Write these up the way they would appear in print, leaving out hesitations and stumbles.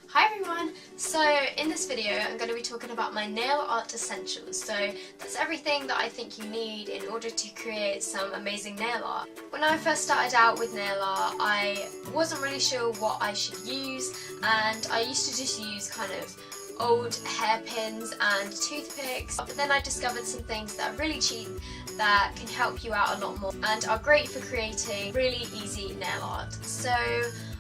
Hi everyone! So in this video I'm going to be talking about my nail art essentials. So that's everything that I think you need in order to create some amazing nail art. When I first started out with nail art I wasn't really sure what I should use, and I used to just use kind of old hairpins and toothpicks, but then I discovered some things that are really cheap that can help you out a lot more and are great for creating really easy nail art. So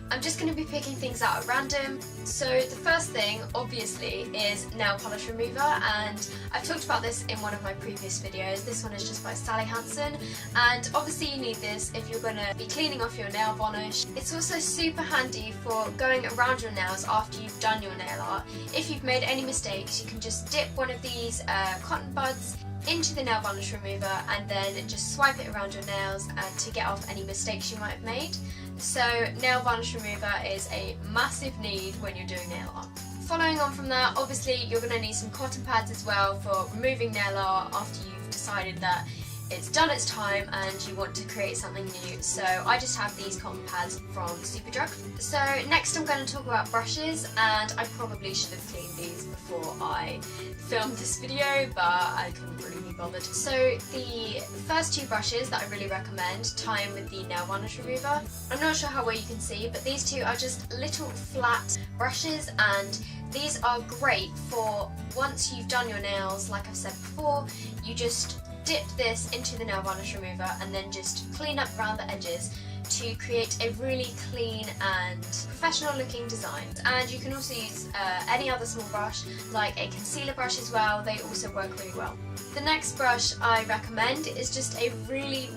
I'm just going to be picking things out at random. So the first thing, obviously, is nail polish remover, and I've talked about this in one of my previous videos. This one is just by Sally Hansen, and obviously you need this if you're going to be cleaning off your nail varnish. It's also super handy for going around your nails after you've done your nail art. If you've made any mistakes, you can just dip one of these cotton buds into the nail varnish remover and then just swipe it around your nails to get off any mistakes you might have made. So nail varnish remover is a massive need when you're doing nail art. Following on from that, obviously you're going to need some cotton pads as well for removing nail art after you've decided that it's done its time and you want to create something new. So I just have these cotton pads from Superdrug. So next I'm going to talk about brushes, and I probably should have cleaned these before I filmed this video, but I couldn't really be bothered. So the first two brushes that I really recommend tie in with the nail varnish remover. I'm not sure how well you can see, but these two are just little flat brushes, and these are great for once you've done your nails. Like I've said before, you just dip this into the nail varnish remover and then just clean up around the edges to create a really clean and professional looking design. And you can also use any other small brush, like a concealer brush as well. They also work really well. The next brush I recommend is just a really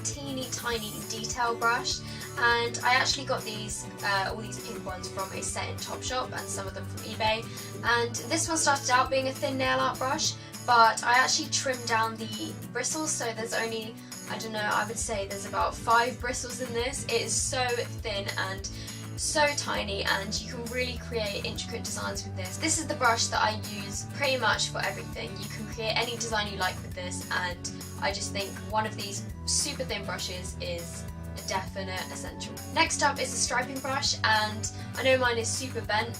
teeny tiny detail brush, and I actually got these all these pink ones from a set in Topshop and some of them from eBay. And this one started out being a thin nail art brush, but I actually trimmed down the bristles, so there's only, I don't know, I would say there's about 5 bristles in this. It is so thin and so tiny, and you can really create intricate designs with this. This is the brush that I use pretty much for everything. You can create any design you like with this, and I just think one of these super thin brushes is a definite essential. Next up is a striping brush, and I know mine is super bent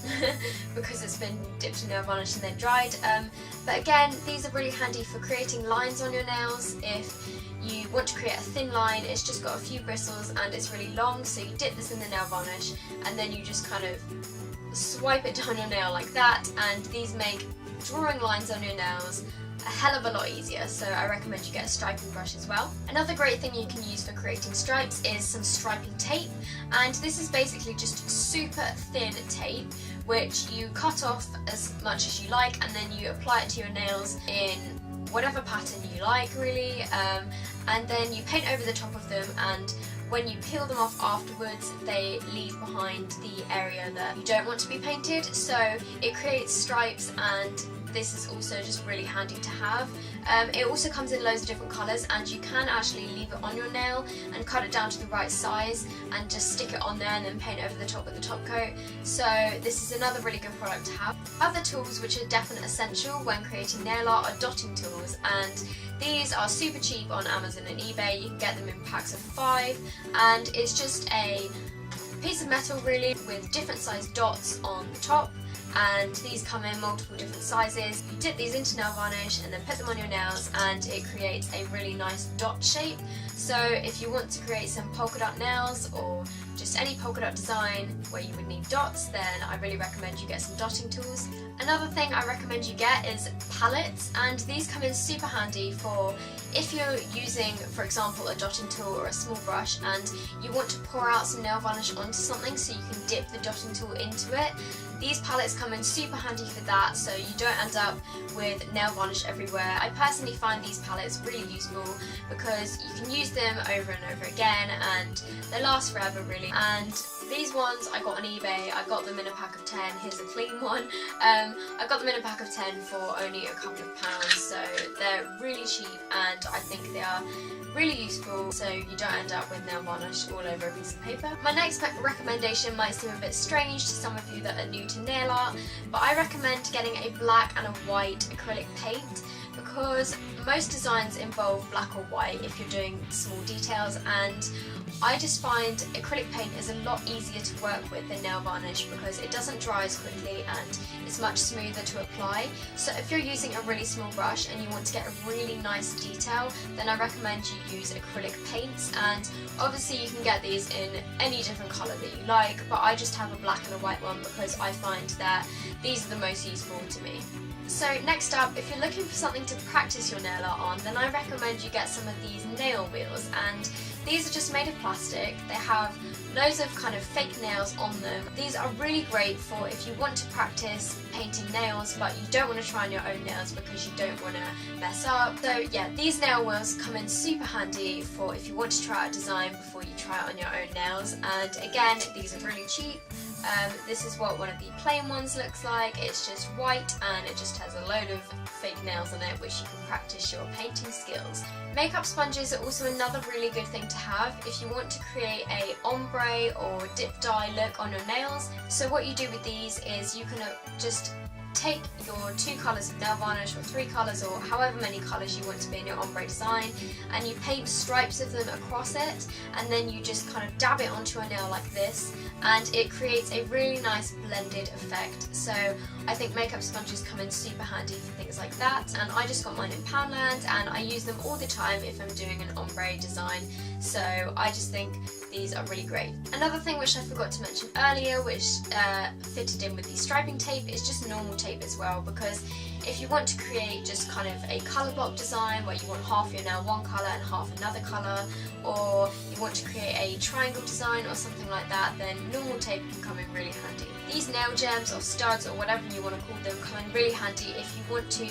because it's been dipped in nail varnish and then dried, but again, these are really handy for creating lines on your nails. If you want to create a thin line, it's just got a few bristles and it's really long, so you dip this in the nail varnish and then you just kind of swipe it down your nail like that, and these make drawing lines on your nails a hell of a lot easier, so I recommend you get a striping brush as well. Another great thing you can use for creating stripes is some striping tape, and this is basically just super thin tape which you cut off as much as you like, and then you apply it to your nails in whatever pattern you like really, and then you paint over the top of them, and when you peel them off afterwards they leave behind the area that you don't want to be painted, so it creates stripes, and this is also just really handy to have. It also comes in loads of different colours, and you can actually leave it on your nail and cut it down to the right size and just stick it on there and then paint over the top with the top coat. So this is another really good product to have. Other tools which are definitely essential when creating nail art are dotting tools, and these are super cheap on Amazon and eBay. You can get them in packs of 5, and it's just a piece of metal really with different sized dots on the top, and these come in multiple different sizes. You dip these into nail varnish and then put them on your nails, and it creates a really nice dot shape. So if you want to create some polka dot nails or just any polka dot design where you would need dots, then I really recommend you get some dotting tools. Another thing I recommend you get is palettes, and these come in super handy for if you're using, for example, a dotting tool or a small brush and you want to pour out some nail varnish onto something so you can dip the dotting tool into it. These palettes come in super handy for that, so you don't end up with nail varnish everywhere. I personally find these palettes really useful because you can use them over and over again and they last forever really. And these ones I got on eBay. I got them in a pack of 10. Here's a clean one. I got them in a pack of 10 for only a couple of pounds, so they're really cheap and I think they are really useful so you don't end up with nail varnish all over a piece of paper. My next recommendation might seem a bit strange to some of you that are new to nail art, but I recommend getting a black and a white acrylic paint because most designs involve black or white if you're doing small details, and I just find acrylic paint is a lot easier to work with than nail varnish because it doesn't dry as quickly and it's much smoother to apply. So if you're using a really small brush and you want to get a really nice detail, then I recommend you use acrylic paints, and obviously you can get these in any different colour that you like, but I just have a black and a white one because I find that these are the most useful to me. So next up, if you're looking for something to practice your nail art on, then I recommend you get some of these nail wheels, and these are just made of plastic. They have loads of kind of fake nails on them. These are really great for if you want to practice painting nails but you don't want to try on your own nails because you don't want to mess up. So yeah, these nail wheels come in super handy for if you want to try out a design before you try it on your own nails, and again, these are really cheap. This is what one of the plain ones looks like. It's just white and it just has a load of fake nails on it, which you can practice your painting skills. Makeup sponges are also another really good thing to have if you want to create a ombre or dip dye look on your nails. So what you do with these is you can just take your 2 colours of nail varnish or 3 colours or however many colours you want to be in your ombre design, and you paint stripes of them across it, and then you just kind of dab it onto a nail like this, and it creates a really nice blended effect. So I think makeup sponges come in super handy for things like that, and I just got mine in Poundland and I use them all the time if I'm doing an ombre design, so I just think these are really great. Another thing which I forgot to mention earlier, which fitted in with the striping tape, is just normal tape as well, because if you want to create just kind of a colour block design where you want half your nail one colour and half another colour, or you want to create a triangle design or something like that, then normal tape can come in really handy. These nail gems or studs or whatever you want to call them come in really handy if you want to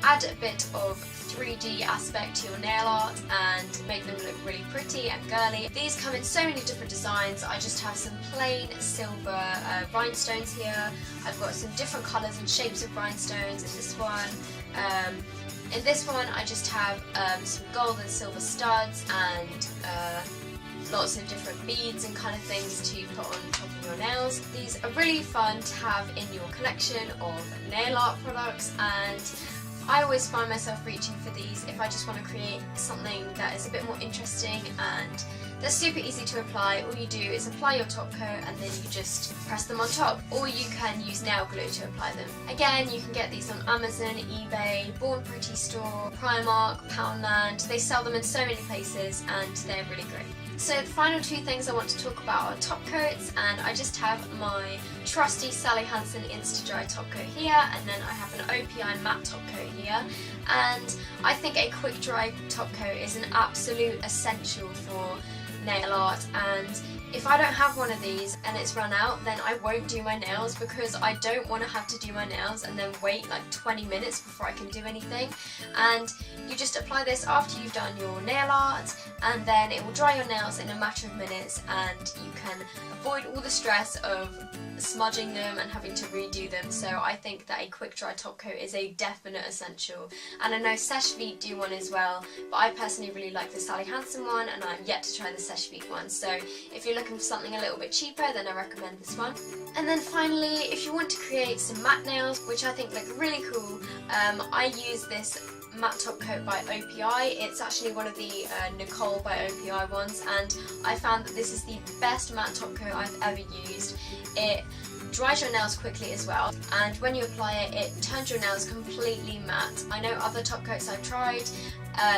add a bit of 3D aspect to your nail art and make them look really pretty and girly. These come in so many different designs. I just have some plain silver rhinestones here. I've got some different colours and shapes of rhinestones in this one. In this one I just have some gold and silver studs and lots of different beads and kind of things to put on top of your nails. These are really fun to have in your collection of nail art products, and I always find myself reaching for these if I just want to create something that is a bit more interesting, and they're super easy to apply. All you do is apply your top coat and then you just press them on top, or you can use nail glue to apply them. Again, you can get these on Amazon, eBay, Born Pretty Store, Primark, Poundland. They sell them in so many places and they're really great. So the final 2 things I want to talk about are top coats, and I just have my trusty Sally Hansen Insta-Dry top coat here, and then I have an OPI matte top coat here, and I think a quick dry top coat is an absolute essential for nail art, and if I don't have one of these and it's run out, then I won't do my nails because I don't want to have to do my nails and then wait like 20 minutes before I can do anything. And you just apply this after you've done your nail art, and then it will dry your nails in a matter of minutes, and you can avoid all the stress of smudging them and having to redo them. So I think that a quick dry top coat is a definite essential, and I know Seche Vite do one as well, but I personally really like the Sally Hansen one and I'm yet to try the Seche Vite one. So if you're looking for something a little bit cheaper, then I recommend this one. And then finally, if you want to create some matte nails, which I think look really cool, I use this matte top coat by OPI. It's actually one of the Nicole by OPI ones, and I found that this is the best matte top coat I've ever used. It dries your nails quickly as well, and when you apply it, it turns your nails completely matte. I know other top coats I've tried,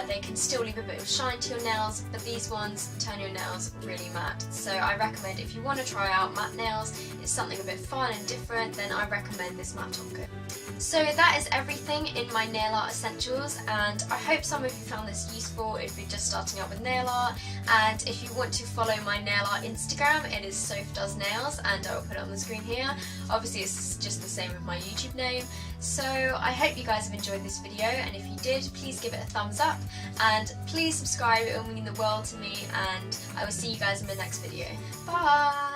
they can still leave a bit of shine to your nails, but these ones turn your nails really matte. So I recommend, if you want to try out matte nails, it's something a bit fun and different, then I recommend this matte top coat. So that is everything in my nail art essentials, and I hope some of you found this useful if you're just starting out with nail art. And if you want to follow my nail art Instagram, it is sophdoesnails, and I will put it on the screen here. Obviously it's just the same with my YouTube name. So I hope you guys have enjoyed this video, and if you did, please give it a thumbs up and please subscribe. It will mean the world to me, and I will see you guys in my next video. Bye!